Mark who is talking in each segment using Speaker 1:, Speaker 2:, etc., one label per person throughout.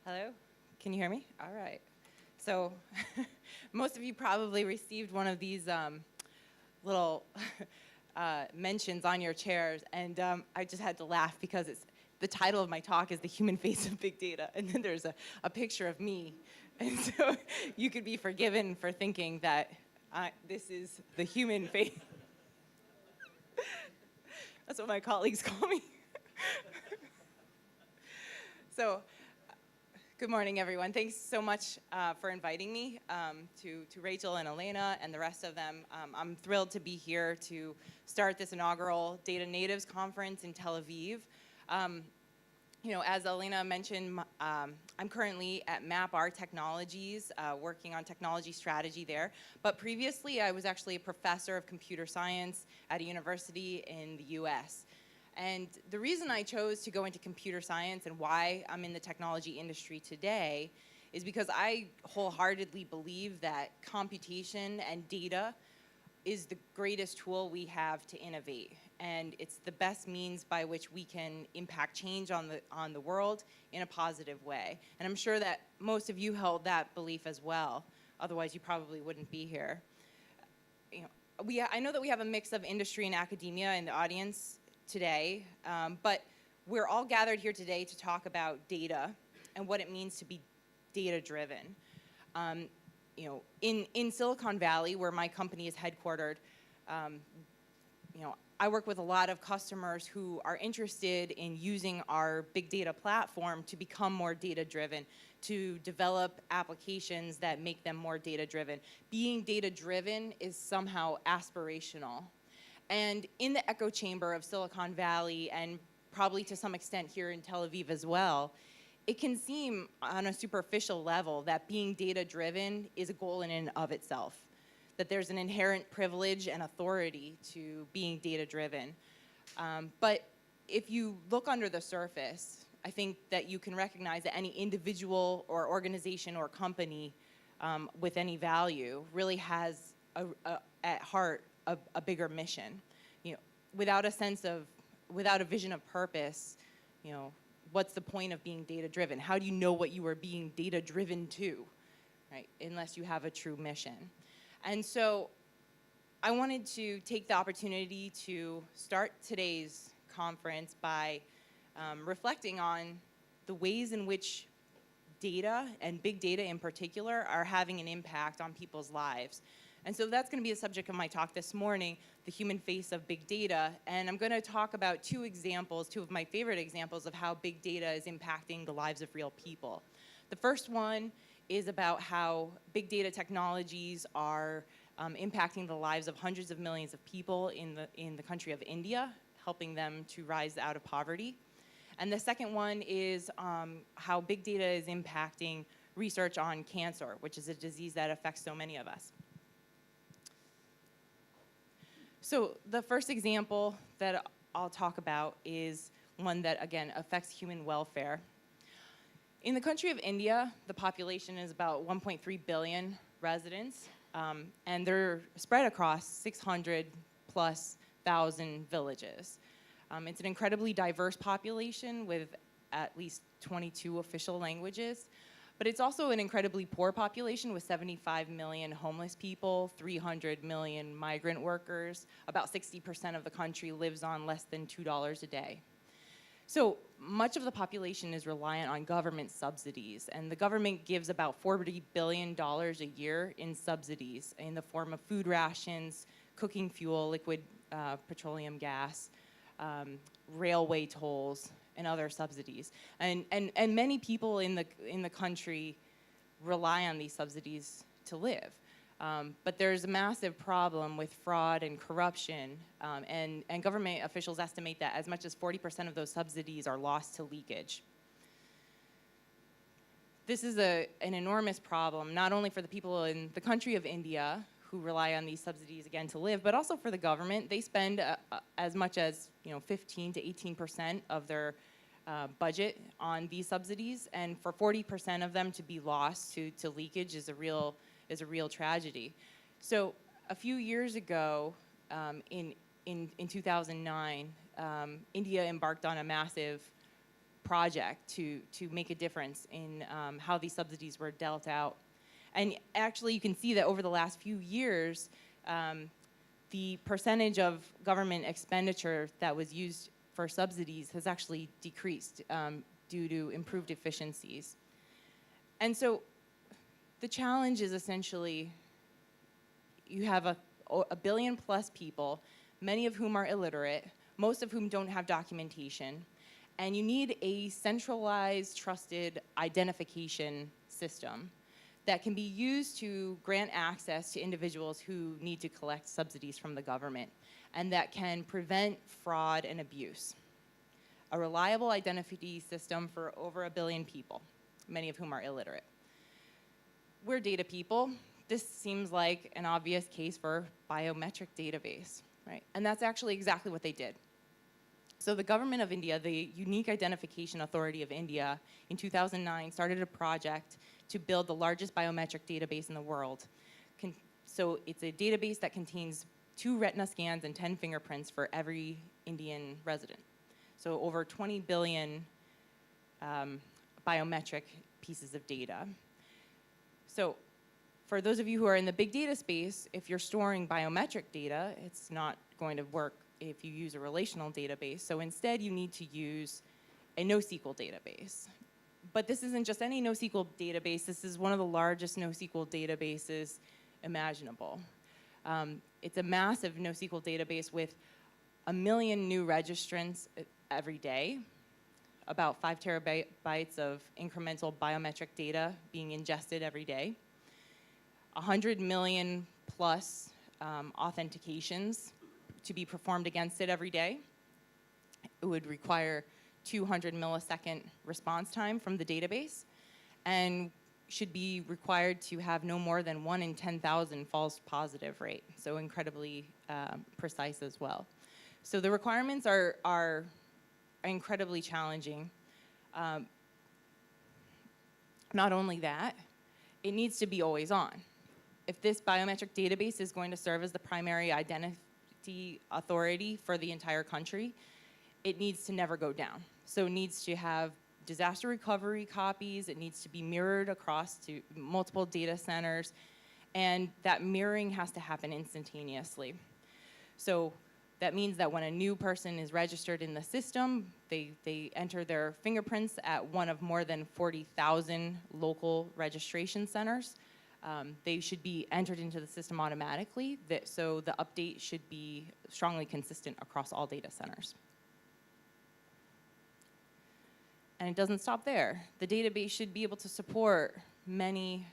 Speaker 1: Hello, can you hear me? All right. So most of you probably received one of these little mentions on your chairs, and I just had to laugh because the title of my talk is The Human Face of Big Data, and then there's a picture of me. And so you could be forgiven for thinking that this is the human face. That's what my colleagues call me. So, good morning, everyone. Thanks so much for inviting me, to Rachel and Elena and the rest of them. I'm thrilled to be here to start this inaugural Data Natives Conference in Tel Aviv. As Elena mentioned, I'm currently at MapR Technologies, working on technology strategy there. But previously, I was actually a professor of computer science at a university in the US. And the reason I chose to go into computer science and why I'm in the technology industry today is because I wholeheartedly believe that computation and data is the greatest tool we have to innovate. And it's the best means by which we can impact change on the world in a positive way. And I'm sure that most of you held that belief as well. Otherwise, you probably wouldn't be here. I know that we have a mix of industry and academia in the audience today, but we're all gathered here today to talk about data and what it means to be data-driven. In Silicon Valley, where my company is headquartered, I work with a lot of customers who are interested in using our big data platform to become more data-driven, to develop applications that make them more data-driven. Being data-driven is somehow aspirational. And in the echo chamber of Silicon Valley, and probably to some extent here in Tel Aviv as well, it can seem on a superficial level that being data-driven is a goal in and of itself, that there's an inherent privilege and authority to being data-driven. But if you look under the surface, I think that you can recognize that any individual or organization or company with any value really has at heart a bigger mission. Without a vision of purpose, what's the point of being data-driven? How do you know what you are being data-driven to, right? Unless you have a true mission. And so I wanted to take the opportunity to start today's conference by reflecting on the ways in which data, and big data in particular, are having an impact on people's lives. And so that's going to be the subject of my talk this morning, the human face of big data. And I'm going to talk about two of my favorite examples of how big data is impacting the lives of real people. The first one is about how big data technologies are impacting the lives of hundreds of millions of people in the country of India, helping them to rise out of poverty. And the second one is how big data is impacting research on cancer, which is a disease that affects so many of us. So the first example that I'll talk about is one that, again, affects human welfare. In the country of India, the population is about 1.3 billion residents, and they're spread across 600+ thousand villages. It's an incredibly diverse population with at least 22 official languages. But it's also an incredibly poor population with 75 million homeless people, 300 million migrant workers. About 60% of the country lives on less than $2 a day. So much of the population is reliant on government subsidies, and the government gives about $40 billion a year in subsidies in the form of food rations, cooking fuel, liquid petroleum gas, railway tolls, and other subsidies. And many people in the country rely on these subsidies to live. But there's a massive problem with fraud and corruption, and government officials estimate that as much as 40% of those subsidies are lost to leakage. This is an enormous problem, not only for the people in the country of India who rely on these subsidies, again, to live, but also for the government. They spend as much as 15 to 18% of their budget on these subsidies, and for 40% of them to be lost to leakage is a real tragedy. So a few years ago, in 2009, India embarked on a massive project to make a difference in how these subsidies were dealt out. And actually, you can see that over the last few years, the percentage of government expenditure that was used for subsidies has actually decreased due to improved efficiencies. And so the challenge is essentially you have a billion plus people, many of whom are illiterate, most of whom don't have documentation, and you need a centralized, trusted identification system that can be used to grant access to individuals who need to collect subsidies from the government, and that can prevent fraud and abuse. A reliable identity system for over a billion people, many of whom are illiterate. We're data people. This seems like an obvious case for biometric database, right? And that's actually exactly what they did. So the government of India, the Unique Identification Authority of India, in 2009 started a project to build the largest biometric database in the world. So it's a database that contains 2 retina scans and 10 fingerprints for every Indian resident. So over 20 billion biometric pieces of data. So for those of you who are in the big data space, if you're storing biometric data, it's not going to work if you use a relational database. So instead, you need to use a NoSQL database. But this isn't just any NoSQL database. This is one of the largest NoSQL databases imaginable. It's a massive NoSQL database with 1 million new registrants every day, about 5 terabytes of incremental biometric data being ingested every day, 100 million plus authentications to be performed against it every day. It would require 200 millisecond response time from the database and should be required to have no more than 1 in 10,000 false positive rate, so incredibly precise as well. So the requirements are incredibly challenging. Not only that, it needs to be always on. If this biometric database is going to serve as the primary identity authority for the entire country, it needs to never go down. So it needs to have disaster recovery copies, it needs to be mirrored across to multiple data centers, and that mirroring has to happen instantaneously. So that means that when a new person is registered in the system, they enter their fingerprints at one of more than 40,000 local registration centers. They should be entered into the system automatically, so the update should be strongly consistent across all data centers. And it doesn't stop there. The database should be able to support many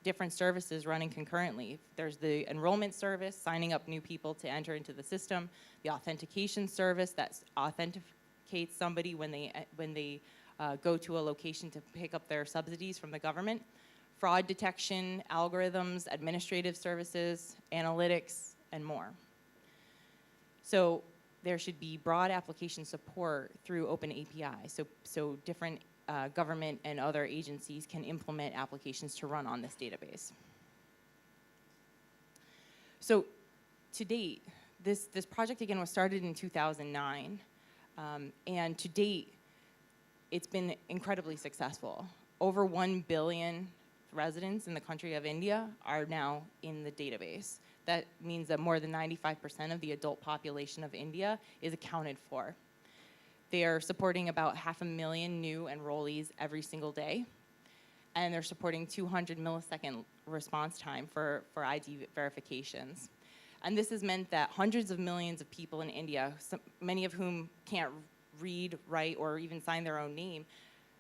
Speaker 1: different services running concurrently. There's the enrollment service, signing up new people to enter into the system, the authentication service that authenticates somebody when they go to a location to pick up their subsidies from the government, fraud detection, algorithms, administrative services, analytics, and more. So there should be broad application support through open API, so different government and other agencies can implement applications to run on this database. So to date, this project again was started in 2009, and to date, it's been incredibly successful. Over 1 billion residents in the country of India are now in the database. That means that more than 95% of the adult population of India is accounted for. They are supporting about 500,000 new enrollees every single day, and they're supporting 200 millisecond response time for ID verifications. And this has meant that hundreds of millions of people in India, many of whom can't read, write, or even sign their own name,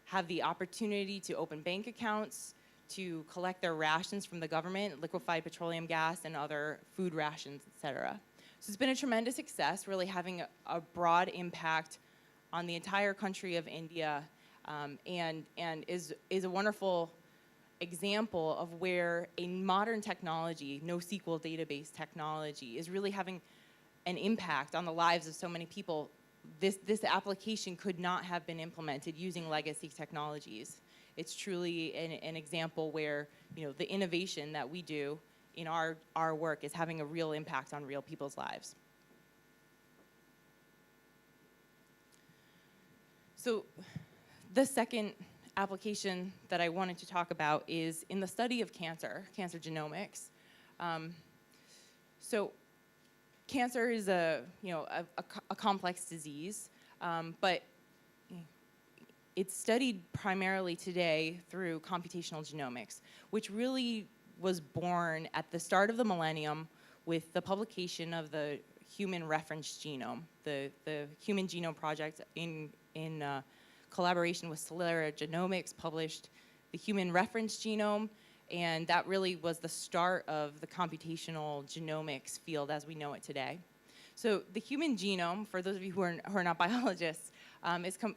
Speaker 1: have the opportunity to open bank accounts, to collect their rations from the government, liquefied petroleum gas and other food rations, et cetera. So it's been a tremendous success, really having a broad impact on the entire country of India, and is a wonderful example of where a modern technology, NoSQL database technology, is really having an impact on the lives of so many people. This application could not have been implemented using legacy technologies. It's truly an example where, you know, the innovation that we do in our work is having a real impact on real people's lives. So The second application that I wanted to talk about is in the study of cancer genomics. So cancer is a complex disease, but it's studied primarily today through computational genomics, which really was born at the start of the millennium with the publication of the Human Reference Genome. The Human Genome Project in collaboration with Celera Genomics published the Human Reference Genome, and that really was the start of the computational genomics field as we know it today. So the human genome, for those of you who are not biologists,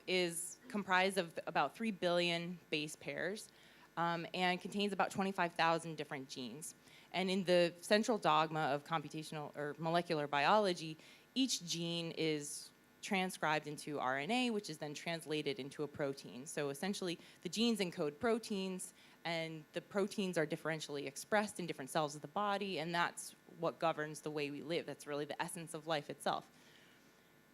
Speaker 1: is comprised of about 3 billion base pairs and contains about 25,000 different genes. And in the central dogma of computational or molecular biology, each gene is transcribed into RNA, which is then translated into a protein. So essentially, the genes encode proteins, and the proteins are differentially expressed in different cells of the body, and that's what governs the way we live. That's really the essence of life itself.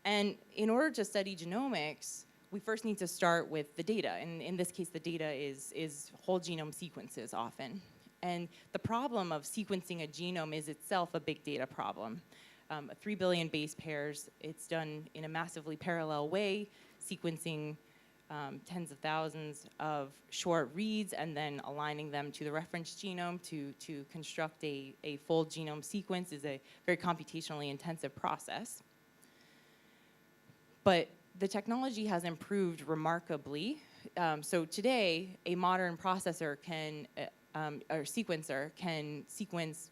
Speaker 1: And in order to study genomics, we first need to start with the data. And in this case, the data is whole genome sequences often. And the problem of sequencing a genome is itself a big data problem. 3 billion base pairs, it's done in a massively parallel way, sequencing tens of thousands of short reads and then aligning them to the reference genome to construct a full genome sequence is a very computationally intensive process. But the technology has improved remarkably. So today, a modern processor or sequencer can sequence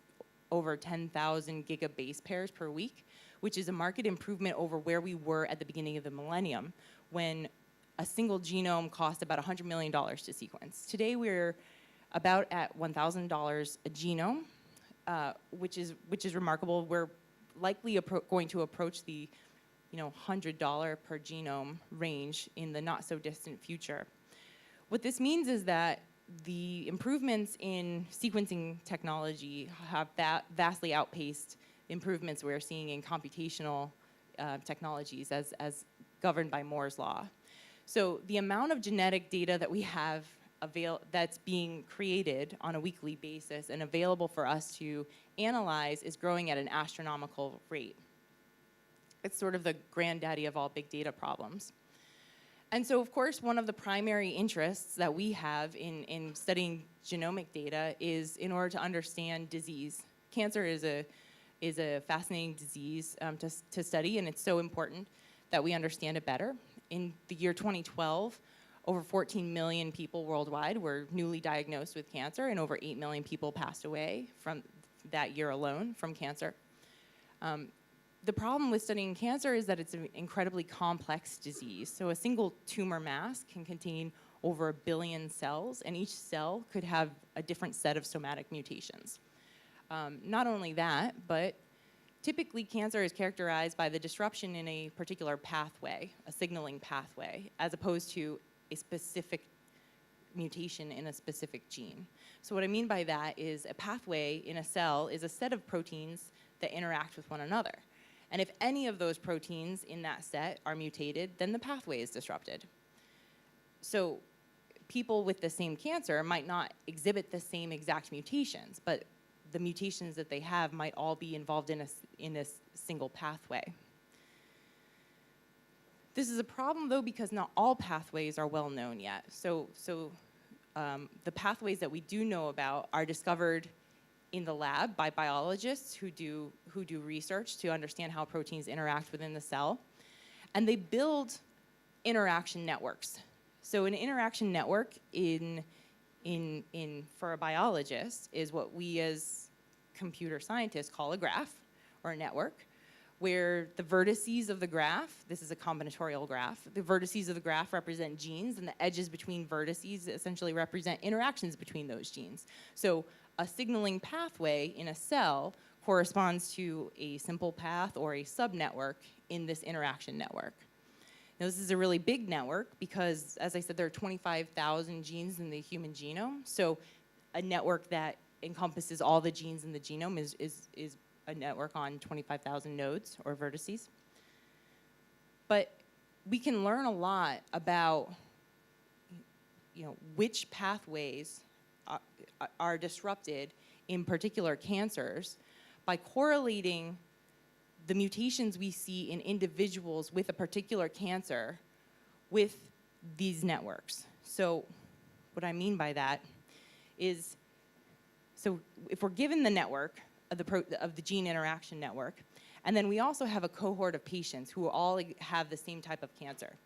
Speaker 1: over 10,000 gigabase pairs per week, which is a marked improvement over where we were at the beginning of the millennium, when a single genome cost about $100 million to sequence. Today, we're about at $1,000 a genome, which is remarkable. We're likely going to approach the $100 per genome range in the not so distant future. What this means is that the improvements in sequencing technology have vastly outpaced improvements we're seeing in computational technologies as governed by Moore's law. So the amount of genetic data that we have that's being created on a weekly basis and available for us to analyze is growing at an astronomical rate. It's sort of the granddaddy of all big data problems. And so, of course, one of the primary interests that we have in studying genomic data is in order to understand disease. Cancer is a fascinating disease to study, and it's so important that we understand it better. In the year 2012, over 14 million people worldwide were newly diagnosed with cancer, and over 8 million people passed away from that year alone from cancer. The problem with studying cancer is that it's an incredibly complex disease. So a single tumor mass can contain over 1 billion cells, and each cell could have a different set of somatic mutations. Not only that, but typically cancer is characterized by the disruption in a particular pathway, a signaling pathway, as opposed to a specific mutation in a specific gene. So what I mean by that is a pathway in a cell is a set of proteins that interact with one another. And if any of those proteins in that set are mutated, then the pathway is disrupted. So people with the same cancer might not exhibit the same exact mutations, but the mutations that they have might all be involved in a single pathway. This is a problem, though, because not all pathways are well known yet. So the pathways that we do know about are discovered in the lab by biologists who do research to understand how proteins interact within the cell. And they build interaction networks. So an interaction network for a biologist is what we as computer scientists call a graph or a network, where the vertices of the graph, this is a combinatorial graph, the vertices of the graph represent genes, and the edges between vertices essentially represent interactions between those genes. So a signaling pathway in a cell corresponds to a simple path or a subnetwork in this interaction network. Now, this is a really big network because, as I said, there are 25,000 genes in the human genome. So a network that encompasses all the genes in the genome is a network on 25,000 nodes or vertices. But we can learn a lot about which pathways are disrupted in particular cancers by correlating the mutations we see in individuals with a particular cancer with these networks. So what I mean by that is, so if we're given the network of the gene interaction network, and then we also have a cohort of patients who all have the same type of cancer,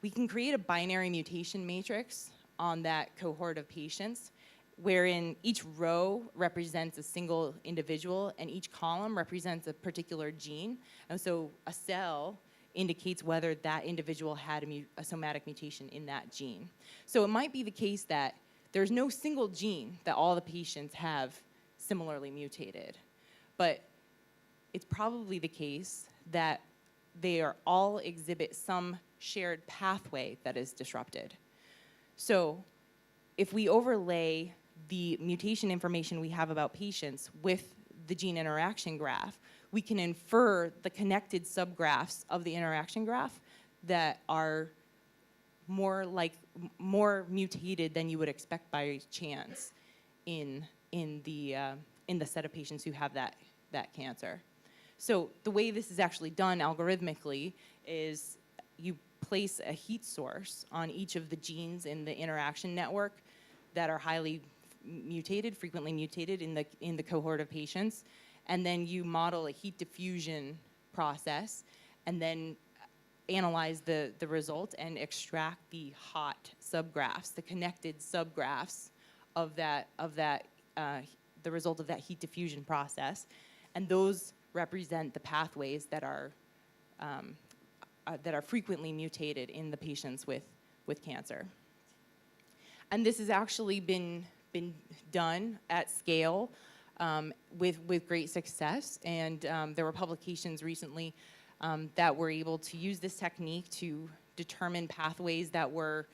Speaker 1: we can create a binary mutation matrix on that cohort of patients, wherein each row represents a single individual and each column represents a particular gene. And so a cell indicates whether that individual had a somatic mutation in that gene. So it might be the case that there's no single gene that all the patients have similarly mutated, but it's probably the case that they all exhibit some shared pathway that is disrupted. So if we overlay the mutation information we have about patients with the gene interaction graph, we can infer the connected subgraphs of the interaction graph that are more mutated than you would expect by chance in the set of patients who have that cancer. So the way this is actually done algorithmically is you place a heat source on each of the genes in the interaction network that are highly mutated, frequently mutated in the cohort of patients, and then you model a heat diffusion process, and then analyze the result and extract the hot subgraphs, the connected subgraphs of the result of that heat diffusion process, and those represent the pathways that are frequently mutated in the patients with cancer. And this has actually been done at scale with great success, and there were publications recently that were able to use this technique to determine pathways that were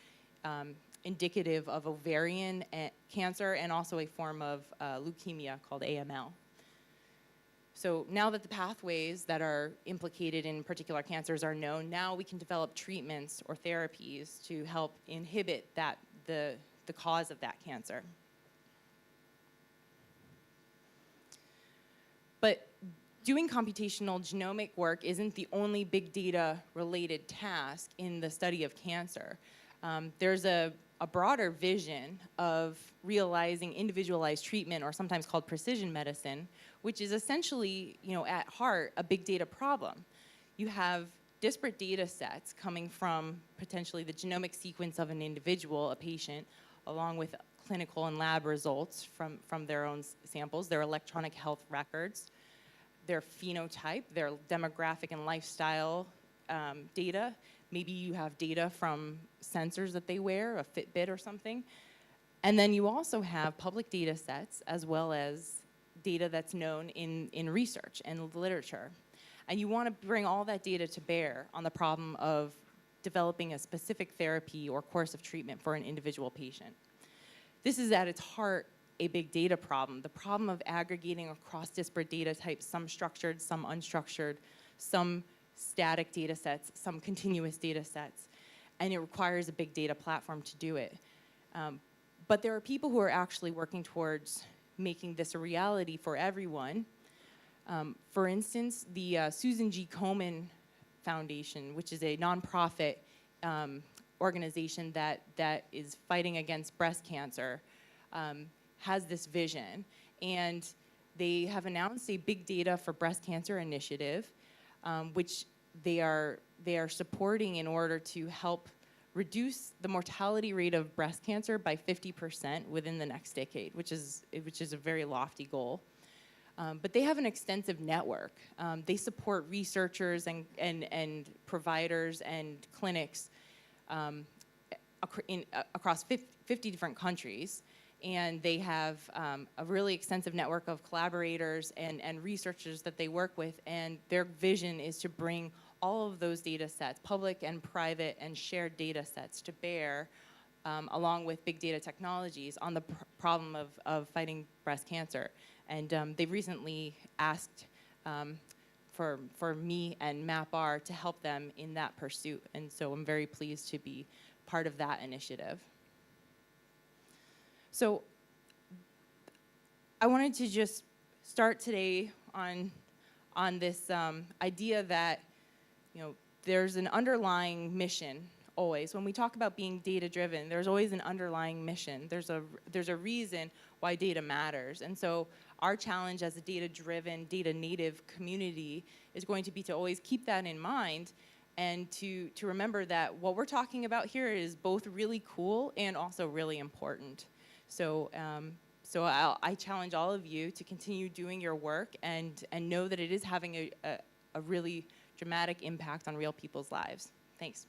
Speaker 1: indicative of ovarian cancer and also a form of leukemia called AML. So now that the pathways that are implicated in particular cancers are known, now we can develop treatments or therapies to help inhibit the cause of that cancer. But doing computational genomic work isn't the only big data related task in the study of cancer. There's a broader vision of realizing individualized treatment, or sometimes called precision medicine, which is essentially, at heart, a big data problem. You have disparate data sets coming from potentially the genomic sequence of an individual, a patient, along with clinical and lab results from their own samples, their electronic health records, their phenotype, their demographic and lifestyle data. Maybe you have data from sensors that they wear, a Fitbit or something. And then you also have public data sets as well as data that's known in research and literature. And you want to bring all that data to bear on the problem of developing a specific therapy or course of treatment for an individual patient. This is at its heart a big data problem, the problem of aggregating across disparate data types, some structured, some unstructured, some static data sets, some continuous data sets, and it requires a big data platform to do it. But there are people who are actually working towards making this a reality for everyone. For instance, the Susan G. Komen Foundation, which is a nonprofit organization that is fighting against breast cancer, has this vision. And they have announced a big data for breast cancer initiative, which they are supporting in order to help reduce the mortality rate of breast cancer by 50% within the next decade, which is a very lofty goal. But they have an extensive network. They support researchers and providers and clinics across 50 different countries. And they have a really extensive network of collaborators and researchers that they work with. And their vision is to bring all of those data sets, public and private and shared data sets, to bear, along with big data technologies, on the problem of fighting breast cancer. And they've recently asked for me and MapR to help them in that pursuit. And so I'm very pleased to be part of that initiative. So I wanted to just start today on this idea that, you know, there's an underlying mission always. When we talk about being data-driven, there's always an underlying mission. There's a reason why data matters. And so our challenge as a data-driven, data-native community is going to be to always keep that in mind and to remember that what we're talking about here is both really cool and also really important. So, I challenge all of you to continue doing your work and know that it is having a really dramatic impact on real people's lives. Thanks.